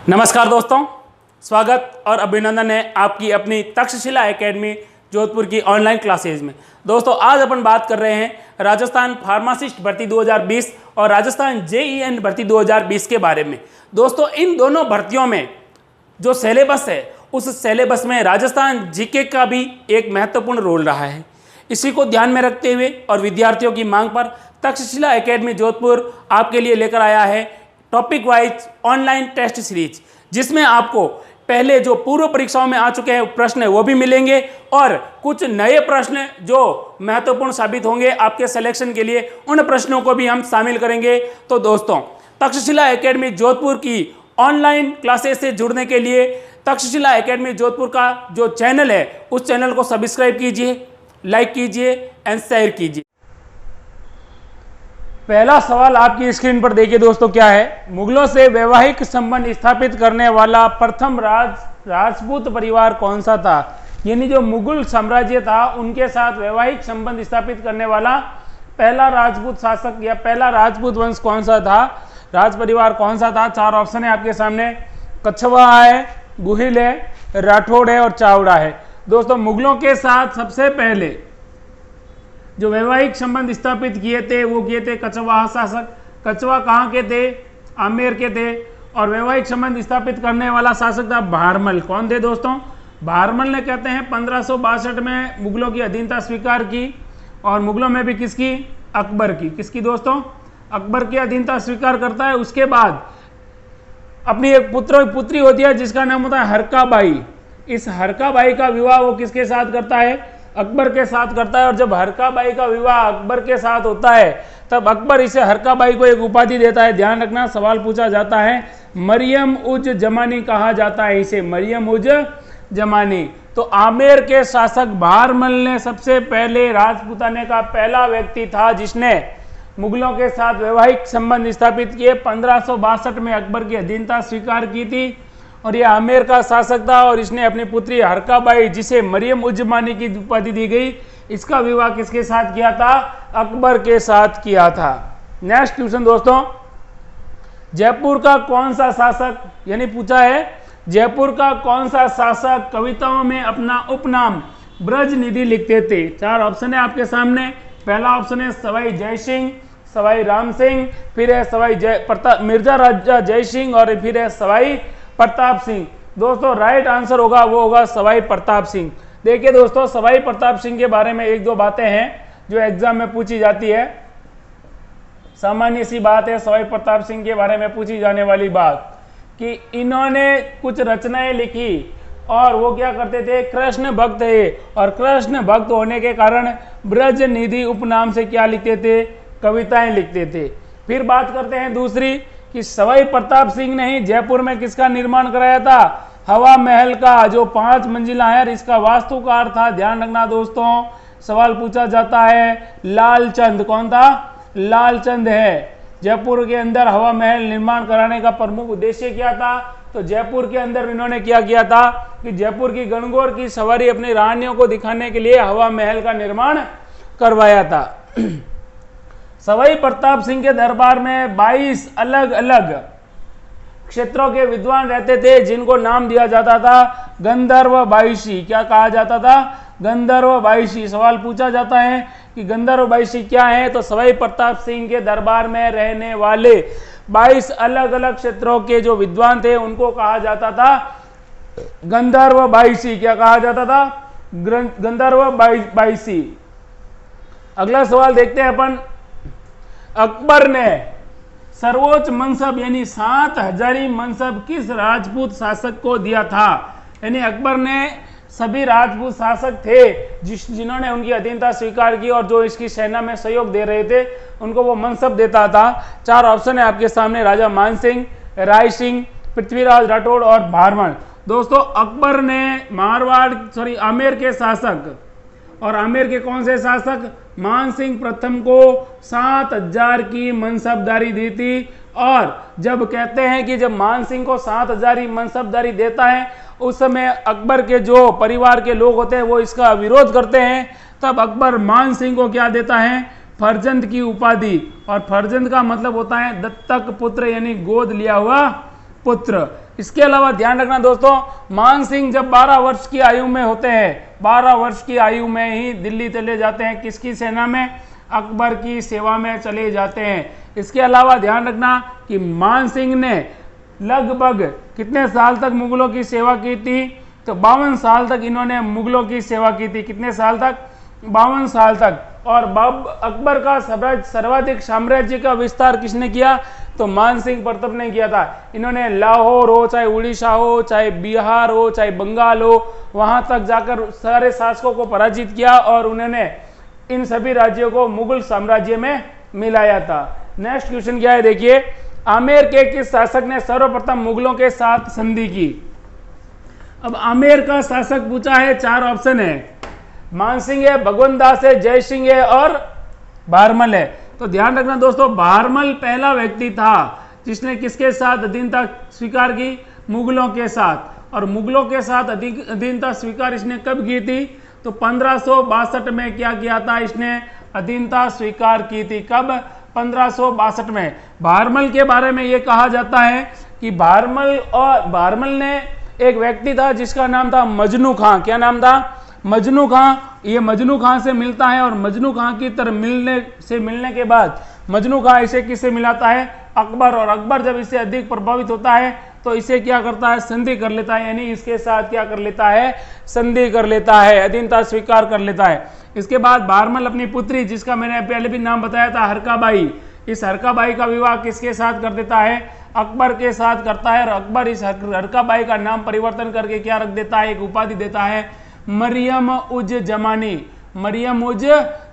नमस्कार दोस्तों, स्वागत और अभिनंदन है आपकी अपनी तक्षशिला एकेडमी जोधपुर की ऑनलाइन क्लासेज में। दोस्तों आज अपन बात कर रहे हैं राजस्थान फार्मासिस्ट भर्ती 2020 और राजस्थान जेईएन भर्ती 2020 के बारे में। दोस्तों इन दोनों भर्तियों में जो सिलेबस है उस सिलेबस में राजस्थान जीके का भी एक महत्वपूर्ण रोल रहा है। इसी को ध्यान में रखते हुए और विद्यार्थियों की मांग पर तक्षशिला एकेडमी जोधपुर आपके लिए लेकर आया है topic wise online test series, जिसमें आपको पहले जो पूर्व परीक्षाओं में आ चुके हैं प्रश्न वो भी मिलेंगे और कुछ नए प्रश्न जो महत्वपूर्ण साबित होंगे आपके सिलेक्शन के लिए, उन प्रश्नों को भी हम शामिल करेंगे। तो दोस्तों तक्षशिला एकेडमी जोधपुर की ऑनलाइन क्लासेस से जुड़ने के लिए तक्षशिला एकेडमी जोधपुर का जो चैनल है उस चैनल को सब्सक्राइब कीजिए, लाइक कीजिए एंड शेयर कीजिए। पहला सवाल आपकी स्क्रीन पर देखिए दोस्तों, क्या है? मुगलों से वैवाहिक संबंध स्थापित करने वाला प्रथम राजपूत परिवार कौन सा था? यानी जो मुगल साम्राज्य था उनके साथ वैवाहिक संबंध स्थापित करने वाला पहला राजपूत शासक या पहला राजपूत वंश कौन सा था, राज परिवार कौन सा था? चार ऑप्शन है आपके सामने। कछवा है, गुहिल है, राठौड़ है और चावड़ा है। दोस्तों मुगलों के साथ सबसे पहले जो वैवाहिक संबंध स्थापित किए थे वो किए थे कछवा शासक। कछवा कहाँ के थे? आमेर के थे। और वैवाहिक संबंध स्थापित करने वाला शासक था भारमल। कौन थे दोस्तों? भारमल ने कहते हैं 1562 में मुगलों की अधीनता स्वीकार की और मुगलों में भी किसकी? अकबर की। किसकी दोस्तों? अकबर की अधीनता स्वीकार करता है। उसके बाद अपनी एक पुत्री होती है जिसका नाम होता है हरकाबाई। इस हरकाबाई का विवाह वो किसके साथ करता है? अकबर के साथ करता है। और जब हरकाबाई का विवाह अकबर के साथ होता है तब अकबर इसे हरकाबाई को एक उपाधि देता है। ध्यान रखना, सवाल पूछा जाता है, मरियम उज जमानी कहा जाता है इसे, मरियम उज जमानी। तो आमेर के शासक भारमल ने सबसे पहले राजपूताने का पहला व्यक्ति था जिसने मुगलों के साथ वैवाहिक संबंध स्थापित किए। 1562 में अकबर की अधीनता स्वीकार की थी और यह आमेर का शासक था और इसने अपनी पुत्री हरकाबाई, जिसे मरियम उज जमानी की उपाधि दी गई, इसका विवाह किसके साथ किया था? अकबर के साथ किया था। नेक्स्ट क्वेश्चन दोस्तों, जयपुर का कौन सा शासक, यानी पूछा है जयपुर का कौन सा शासक कविताओं में अपना उपनाम ब्रजनिधि लिखते थे? चार ऑप्शन है आपके सामने। पहला ऑप्शन है सवाई जय सिंह, सवाई राम सिंह, फिर है सवाई मिर्जा राजा जय सिंह और फिर है सवाई प्रताप सिंह। दोस्तों राइट आंसर होगा वो होगा सवाई प्रताप सिंह। देखिए दोस्तों सवाई प्रताप सिंह के बारे में एक दो बातें हैं जो एग्जाम में पूछी जाती है। सामान्य सी बात है सवाई प्रताप सिंह के बारे में पूछी जाने वाली बात कि इन्होंने कुछ रचनाएं लिखी और वो क्या करते थे? कृष्ण भक्त थे और कृष्ण भक्त होने के कारण ब्रजनिधि उपनाम से क्या लिखते थे? कविताएं लिखते थे। फिर बात करते हैं दूसरी कि सवाई प्रताप सिंह ने ही जयपुर में किसका निर्माण कराया था? हवा महल का, जो 5 मंजिला है, इसका वास्तुकार था। ध्यान रखना दोस्तों, सवाल पूछा जाता है लालचंद। कौन था? लालचंद है। जयपुर के अंदर हवा महल निर्माण कराने का प्रमुख उद्देश्य क्या था? तो जयपुर के अंदर इन्होंने क्या किया था कि जयपुर की गणगौर की सवारी अपनी रानियों को दिखाने के लिए हवा महल का निर्माण करवाया था। सवाई प्रताप सिंह के दरबार में 22 अलग अलग क्षेत्रों के विद्वान रहते थे जिनको नाम दिया जाता था गंधर्व बाईशी। क्या कहा जाता था? गंधर्व बाईशी। सवाल पूछा जाता है कि गंधर्व बाईशी क्या है? तो सवाई प्रताप सिंह के दरबार में रहने वाले 22 अलग अलग क्षेत्रों के जो विद्वान थे उनको कहा जाता था गंधर्व बाईशी। क्या कहा जाता था? गंधर्व बाईशी। अगला सवाल देखते हैं अपन। अकबर ने सर्वोच्च मनसब यानी 7 हजारी मनसब किस राजपूत शासक को दिया था? यानी अकबर ने सभी राजपूत शासक थे जिन्होंने उनकी अधीनता स्वीकार की और जो इसकी सेना में सहयोग दे रहे थे उनको वो मनसब देता था। चार ऑप्शन है आपके सामने, राजा मान सिंह, राय सिंह, पृथ्वीराज राठौड़ और भारमल। दोस्तों अकबर ने आमेर के शासक और आमेर के कौन से शासक? मान सिंह प्रथम को 7000 की मनसबदारी दी थी। और जब कहते हैं कि जब मान सिंह को 7000 की मनसबदारी देता है उस समय अकबर के जो परिवार के लोग होते हैं वो इसका विरोध करते हैं। तब अकबर मान सिंह को क्या देता है? फर्जंद की उपाधि। और फर्जंद का मतलब होता है दत्तक पुत्र यानी गोद लिया हुआ पुत्र। इसके अलावा ध्यान रखना दोस्तों, मान सिंह जब 12 वर्ष की आयु में होते हैं, 12 वर्ष की आयु में ही दिल्ली चले जाते हैं। किसकी सेना में? अकबर की सेवा में चले जाते हैं। इसके अलावा ध्यान रखना कि मान सिंह ने लगभग कितने साल तक मुगलों की सेवा की थी? तो 52 साल तक इन्होंने मुगलों की सेवा की थी। कितने साल तक? 52 साल तक। और अकबर का सर्वाधिक साम्राज्य का विस्तार किसने किया? तो मान सिंह प्रताप ने किया था। इन्होंने लाहौर हो, चाहे उड़ीसा हो, चाहे बिहार हो, चाहे बंगाल हो, वहां तक जाकर सारे शासकों को पराजित किया और उन्होंने इन सभी राज्यों को मुगल साम्राज्य में मिलाया था। नेक्स्ट क्वेश्चन क्या है देखिए, आमेर के किस शासक ने सर्वप्रथम मुगलों के साथ संधि की? अब आमेर का शासक पूछा है, 4 ऑप्शन है, मानसिंह है, भगवंत दास है, जय सिंह है और भारमल है। तो ध्यान रखना दोस्तों, भारमल पहला व्यक्ति था जिसने किसके साथ अधीनता स्वीकार की? मुगलों के साथ। और मुगलों के साथ अधीनता स्वीकार इसने कब की थी? तो 1562 में क्या किया था? इसने अधीनता स्वीकार की थी। कब? 1562 में। भारमल के बारे में यह कहा जाता है कि भारमल ने एक व्यक्ति था जिसका नाम था मजनू खां। क्या नाम था? मजनू खां। ये मजनू खां से मिलता है और मजनू खां की तरह मिलने के बाद मजनू खां इसे किससे मिलाता है? अकबर। और अकबर जब इससे अधिक प्रभावित होता है तो इसे क्या करता है? संधि कर लेता है, यानी इसके साथ क्या कर लेता है? संधि कर लेता है, अधीनता स्वीकार कर लेता है। इसके बाद भारमल अपनी पुत्री, जिसका मैंने पहले भी नाम बताया था, हरकाबाई, इस हरकाबाई का विवाह किसके साथ कर देता है? अकबर के साथ करता है। और अकबर इस हरकाबाई का नाम परिवर्तन करके क्या रख देता है? एक उपाधि देता है, मरियम उज जमानी। मरियम उज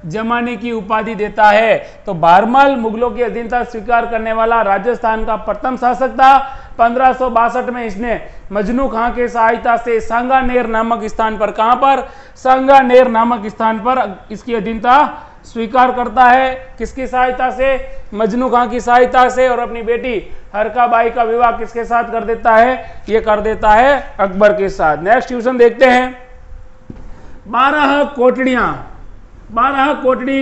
जमानी की उपाधि देता है। तो भारमल मुगलों की अधीनता स्वीकार करने वाला राजस्थान का प्रथम शासक था। 1562 में इसने मजनू खां के सहायता से सांगानेर नामक स्थान पर, कहां पर? सांगानेर नामक स्थान पर इसकी अधीनता स्वीकार करता है। किसकी सहायता से? मजनू खां की सहायता से। और अपनी बेटी हरकाबाई का विवाह किसके साथ कर देता है? ये कर देता है अकबर के साथ। नेक्स्ट क्वेश्चन देखते हैं, 12 कोटड़ियां, 12 कोटड़ी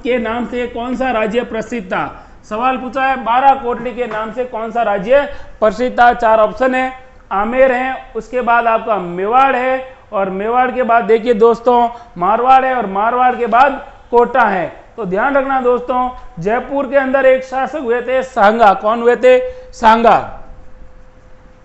के नाम से कौन सा राज्य प्रसिद्ध था? सवाल पूछा है, 12 कोटड़ी के नाम से कौन सा राज्य प्रसिद्ध था? 4 ऑप्शन है, आमेर है, उसके बाद आपका मेवाड़ है, और मेवाड़ के बाद देखिए दोस्तों मारवाड़ है, और मारवाड़ के बाद कोटा है। तो ध्यान रखना दोस्तों, जयपुर के अंदर एक शासक हुए थे सांगा। कौन हुए थे? सांगा।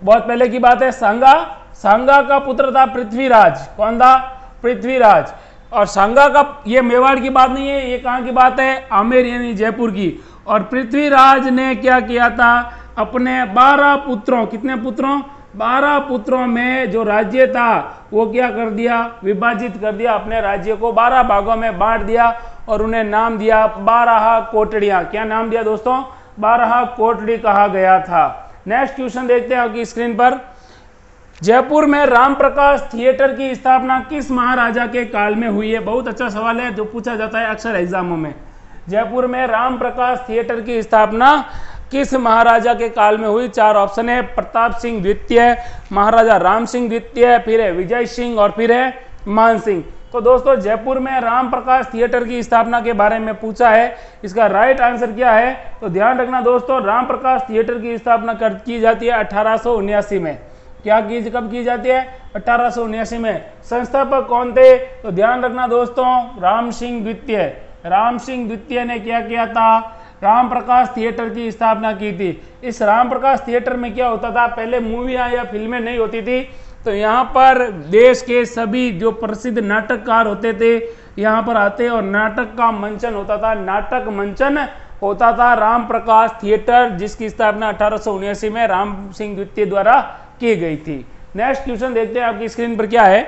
बहुत पहले की बात है। सांगा का पुत्र था पृथ्वीराज। कौन था? पृथ्वीराज। और सांगा का, ये मेवाड़ की बात नहीं है, ये कहां की बात है? आमेर यानी जयपुर की। और पृथ्वीराज ने क्या किया था? अपने 12 पुत्रों, कितने पुत्रों? 12 पुत्रों में जो राज्य था वो क्या कर दिया? विभाजित कर दिया। अपने राज्य को 12 भागों में बांट दिया और उन्हें नाम दिया 12 कोटड़ियां। क्या नाम दिया दोस्तों? 12 कोटड़ी कहा गया था। नेक्स्ट क्वेश्चन देखते हैं आपकी स्क्रीन पर, जयपुर में रामप्रकाश थिएटर की स्थापना किस महाराजा के काल में हुई है? बहुत अच्छा सवाल है जो पूछा जाता है अक्सर एग्जामों में। जयपुर में रामप्रकाश थिएटर की स्थापना किस महाराजा के काल में हुई? 4 ऑप्शन है, प्रताप सिंह द्वितीय, महाराजा राम सिंह द्वितीय, फिर है विजय सिंह और फिर है मान सिंह। तो दोस्तों जयपुर में रामप्रकाश थिएटर की स्थापना के बारे में पूछा है, इसका राइट आंसर क्या है? तो ध्यान रखना दोस्तों, रामप्रकाश थिएटर की स्थापना की जाती है 1879 में। क्या कब की जाती है? 1879 में। संस्थापक कौन थे? तो ध्यान रखना दोस्तों, राम सिंह द्वितीय। राम सिंह द्वितीय ने क्या किया था? रामप्रकाश थिएटर की स्थापना की थी। इस रामप्रकाश थिएटर में क्या होता था? पहले मूवियां या फिल्में नहीं होती थी, तो यहाँ पर देश के सभी जो प्रसिद्ध नाटककार होते थे यहाँ पर आते और नाटक का मंचन होता था। नाटक मंचन होता था रामप्रकाश थिएटर, जिसकी स्थापना 1879 में राम सिंह द्वितीय द्वारा की गई थी। नेक्स्ट क्वेश्चन देखते हैं आपकी स्क्रीन पर क्या है,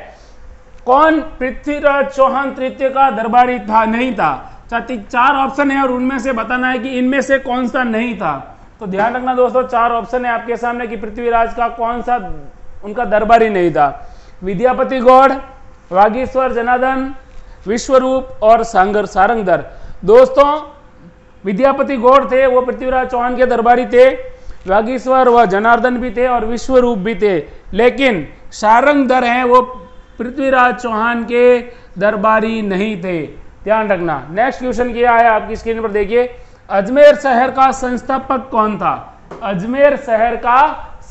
कौन पृथ्वीराज चौहान तृतीय का दरबारी था? नहीं था। 4 ऑप्शन है और उनमें से बताना है कि इनमें से कौन सा नहीं था। तो ध्यान रखना दोस्तों, 4 ऑप्शन है आपके सामने कि पृथ्वीराज का कौन सा उनका दरबारी नहीं था। विद्यापति गौड़, वागीश्वर जनार्दन, विश्वरूप और सारंगधर। दोस्तों विद्यापति गौड़ थे वो पृथ्वीराज चौहान के दरबारी थे, वागीश्वर व जनार्दन भी थे और विश्वरूप भी थे, लेकिन सारंगधर हैं वो पृथ्वीराज चौहान के दरबारी नहीं थे। ध्यान रखना। नेक्स्ट क्वेश्चन क्या है आपकी स्क्रीन पर देखिए, अजमेर शहर का संस्थापक कौन था? अजमेर शहर का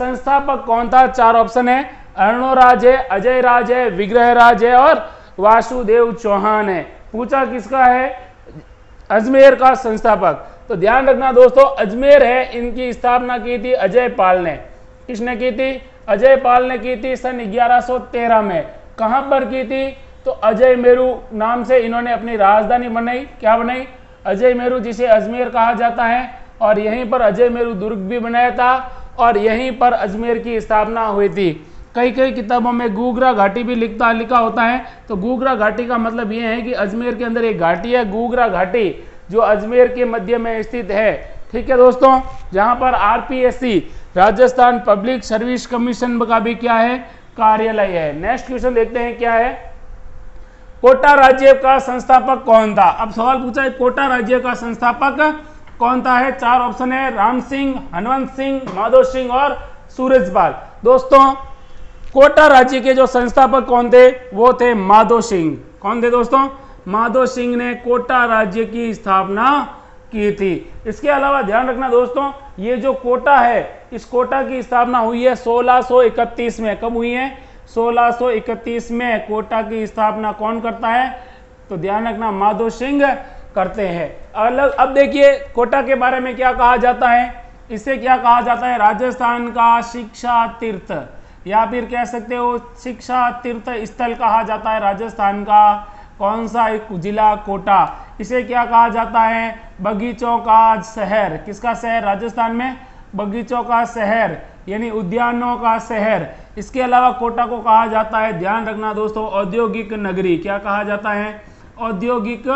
संस्थापक कौन था? 4 ऑप्शन है, अर्णोराज है, अजय राज है, विग्रह राज है और वासुदेव चौहान है। पूछा किसका है? अजमेर का संस्थापक। तो ध्यान रखना दोस्तों, अजमेर है, इनकी स्थापना की थी अजय पाल ने। किसने की थी? अजय पाल ने की थी सन 1113 में। कहां पर की थी? तो अजय मेरू नाम से इन्होंने अपनी राजधानी बनाई। क्या बनाई? अजय मेरू, जिसे अजमेर कहा जाता है, और यहीं पर अजय मेरू दुर्ग भी बनाया था और यहीं पर अजमेर की स्थापना हुई थी। कई कई किताबों में गुगरा घाटी भी लिखा होता है। तो गुगरा घाटी का मतलब यह है कि अजमेर के अंदर एक घाटी है, गुगरा घाटी, जो अजमेर के मध्य में स्थित है। ठीक है दोस्तों, जहां पर RPSC, Rajasthan public service commission का भी क्या है? कार्यालय है। नेक्स्ट क्वेश्चन देखते हैं क्या है। कोटा राज्य का संस्थापक कौन था? अब सवाल पूछा है कोटा राज्य का संस्थापक कौन था है? 4 ऑप्शन है, राम सिंह, हनुमंत सिंह, माधो सिंह और सूरजपाल। दोस्तों, कोटा राज्य के जो संस्थापक कौन थे? वो थे माधो सिंह। कौन थे दोस्तों? माधो सिंह ने कोटा राज्य की स्थापना की थी। इसके अलावा ध्यान रखना दोस्तों, ये जो कोटा है, इस कोटा की स्थापना हुई है 1631 में। कब हुई है? 1631 में कोटा की स्थापना कौन करता है? तो ध्यान रखना, माधो सिंह करते हैं। अब देखिए कोटा के बारे में क्या कहा जाता है। इसे क्या कहा जाता है? राजस्थान का शिक्षा तीर्थ, या फिर कह सकते हो शिक्षा तीर्थ स्थल कहा जाता है राजस्थान का। कौन सा जिला? कोटा। इसे क्या कहा जाता है? बगीचों का शहर। किसका शहर? राजस्थान में बगीचों का शहर, यानी उद्यानों का शहर। इसके अलावा कोटा को कहा जाता है, ध्यान रखना दोस्तों, औद्योगिक नगरी। क्या कहा जाता है? औद्योगिक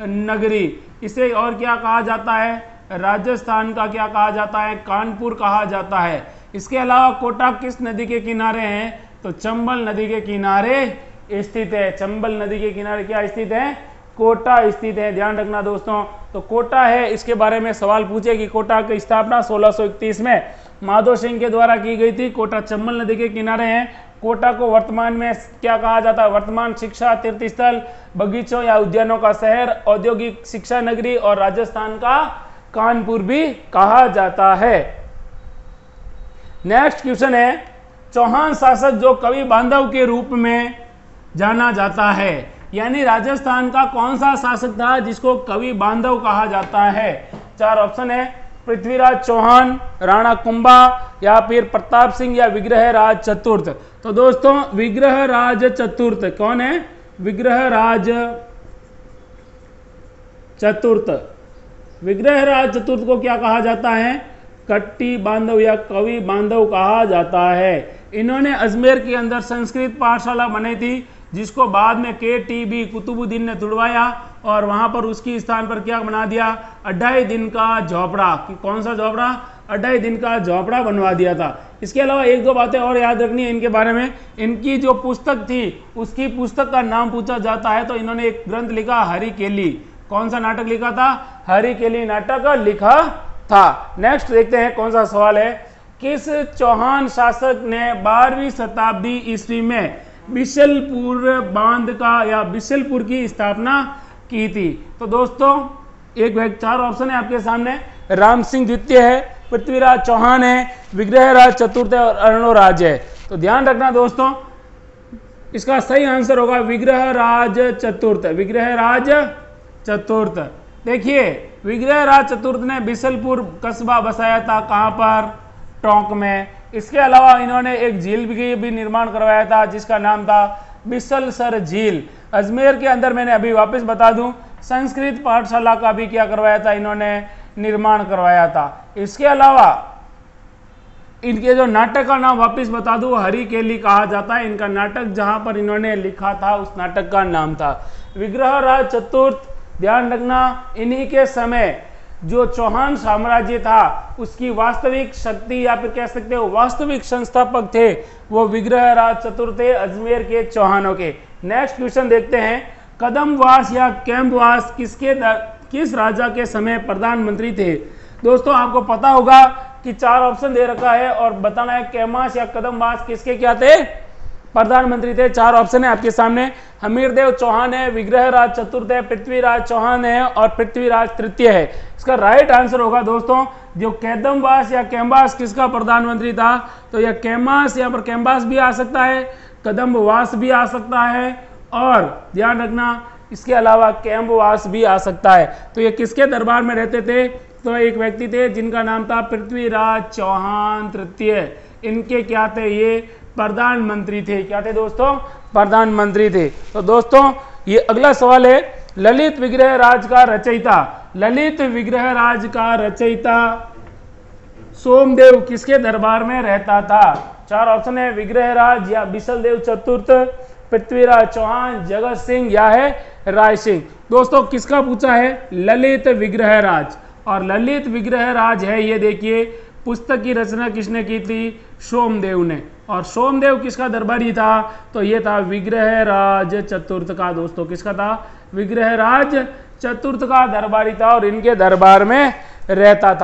नगरी। इसे और क्या कहा जाता है? राजस्थान का क्या कहा जाता है? कानपुर कहा जाता है। इसके अलावा कोटा किस नदी के किनारे है? तो चंबल नदी के किनारे स्थित है। चंबल नदी के किनारे क्या स्थित है? कोटा स्थित है। ध्यान रखना दोस्तों, तो कोटा है, इसके बारे में सवाल पूछे कि कोटा की स्थापना 1631 में माधो सिंह के द्वारा की गई थी। कोटा चंबल नदी के किनारे है। कोटा को वर्तमान में क्या कहा जाता है? वर्तमान शिक्षा तीर्थ स्थल, बगीचों या उद्यानों का शहर, औद्योगिक शिक्षा नगरी और राजस्थान का कानपुर भी कहा जाता है। नेक्स्ट क्वेश्चन है, चौहान शासक जो कवि बांधव के रूप में जाना जाता है, यानी राजस्थान का कौन सा शासक था जिसको कवि बांधव कहा जाता है? 4 ऑप्शन है, पृथ्वीराज चौहान, राणा कुंभा, या फिर प्रताप सिंह या विग्रह राज चतुर्थ। तो दोस्तों, विग्रह राज चतुर्थ कौन है? विग्रह राज चतुर्थ। विग्रह राज चतुर्थ को क्या कहा जाता है? कट्टी बांधव या कवि बांधव कहा जाता है। इन्होंने अजमेर के अंदर संस्कृत पाठशाला बनाई थी, जिसको बाद में KTB कुतुबुद्दीन ने तुड़वाया और वहां पर उसकी स्थान पर क्या बना दिया? 2.5 दिन का झोपड़ा। कौन सा झोपड़ा? 2.5 दिन का झोपड़ा बनवा दिया था। इसके अलावा 1-2 बातें और याद रखनी है इनके बारे में। इनकी जो पुस्तक थी, उसकी पुस्तक का नाम पूछा जाता है तो इन्होंने एक ग्रंथ लिखा, हरिकेली। कौन सा नाटक लिखा था? हरिकेली नाटक लिखा था। नेक्स्ट देखते हैं कौन सा सवाल है। किस चौहान शासक ने 12वीं शताब्दी ईस्वी में बिशलपुर बांध का या बिशलपुर की स्थापना की थी? तो दोस्तों, 4 ऑप्शन है आपके सामने। राम सिंह द्वितीय है, पृथ्वीराज चौहान है, विग्रह राज चतुर्थ है और अर्णोराज है। तो ध्यान रखना दोस्तों, इसका सही आंसर होगा विग्रह राज चतुर्थ। विग्रह राज चतुर्थ। देखिए, विग्रह राज चतुर्थ ने बिशलपुर कस्बा बसाया था। कहां पर? टोंक में। इसके अलावा इन्होंने एक झील भी निर्माण करवाया था, जिसका नाम था बिसलसर झील। अजमेर के अंदर मैंने अभी वापस बता दूं, संस्कृत पाठशाला का भी क्या करवाया था? इन्होंने निर्माण करवाया था। इसके अलावा इनके जो नाटक का नाम वापस बता दूं, हरिकेली कहा जाता है। इनका नाटक जहां पर इन्होंने लिखा था, उस नाटक का नाम था विग्रह राज चतुर्थ। ध्यान रखना, इन्हीं के समय जो चौहान साम्राज्य था, उसकी वास्तविक शक्ति या फिर कह सकते हो वास्तविक संस्थापक थे, वो विग्रह राज चतुर्थ थे, अजमेर के चौहानों के। नेक्स्ट क्वेश्चन देखते हैं, कदमवास या कैम्बवास किस राजा के समय प्रधानमंत्री थे? दोस्तों, आपको पता होगा कि 4 ऑप्शन दे रखा है और बताना है कैमास या कदमवास किसके क्या थे? प्रधानमंत्री थे। 4 ऑप्शन है आपके सामने। हमीरदेव चौहान है, विग्रहराज चतुर्थ है, पृथ्वीराज चौहान है और पृथ्वीराज तृतीय है। इसका राइट आंसर होगा दोस्तों जो कैदमवास या कैम्बास किसका प्रधानमंत्री था, तो यह कैमास, यहाँ पर कैम्बास भी आ सकता है, कदम्बवास भी आ सकता है और ध्यान रखना इसके अलावा कैम्बवास भी आ सकता है। तो ये किसके दरबार में रहते थे, तो एक व्यक्ति थे जिनका नाम था पृथ्वीराज चौहान तृतीय। इनके क्या थे, ये प्रधानमंत्री थे। क्या थे दोस्तों, प्रधानमंत्री थे। तो दोस्तों ये अगला सवाल है, ललित विग्रह राज का रचयिता, ललित विग्रह राज का रचयिता सोमदेव किसके दरबार में रहता था। 4 ऑप्शन है, विग्रहराज या बिसलदेव चतुर्थ, पृथ्वीराज चौहान, जगत सिंह या है राय सिंह। दोस्तों किसका पूछा है, ललित विग्रहराज। और ललित विग्रहराज है ये देखिए, पुस्तक की रचना किसने की थी, सोमदेव ने। और सोमदेव किसका दरबारी था, तो ये था विग्रहराज चतुर्थ का। दोस्तों किसका था, विग्रहराज चतुर्थ का दरबारी था और इनके दरबार में रहता था।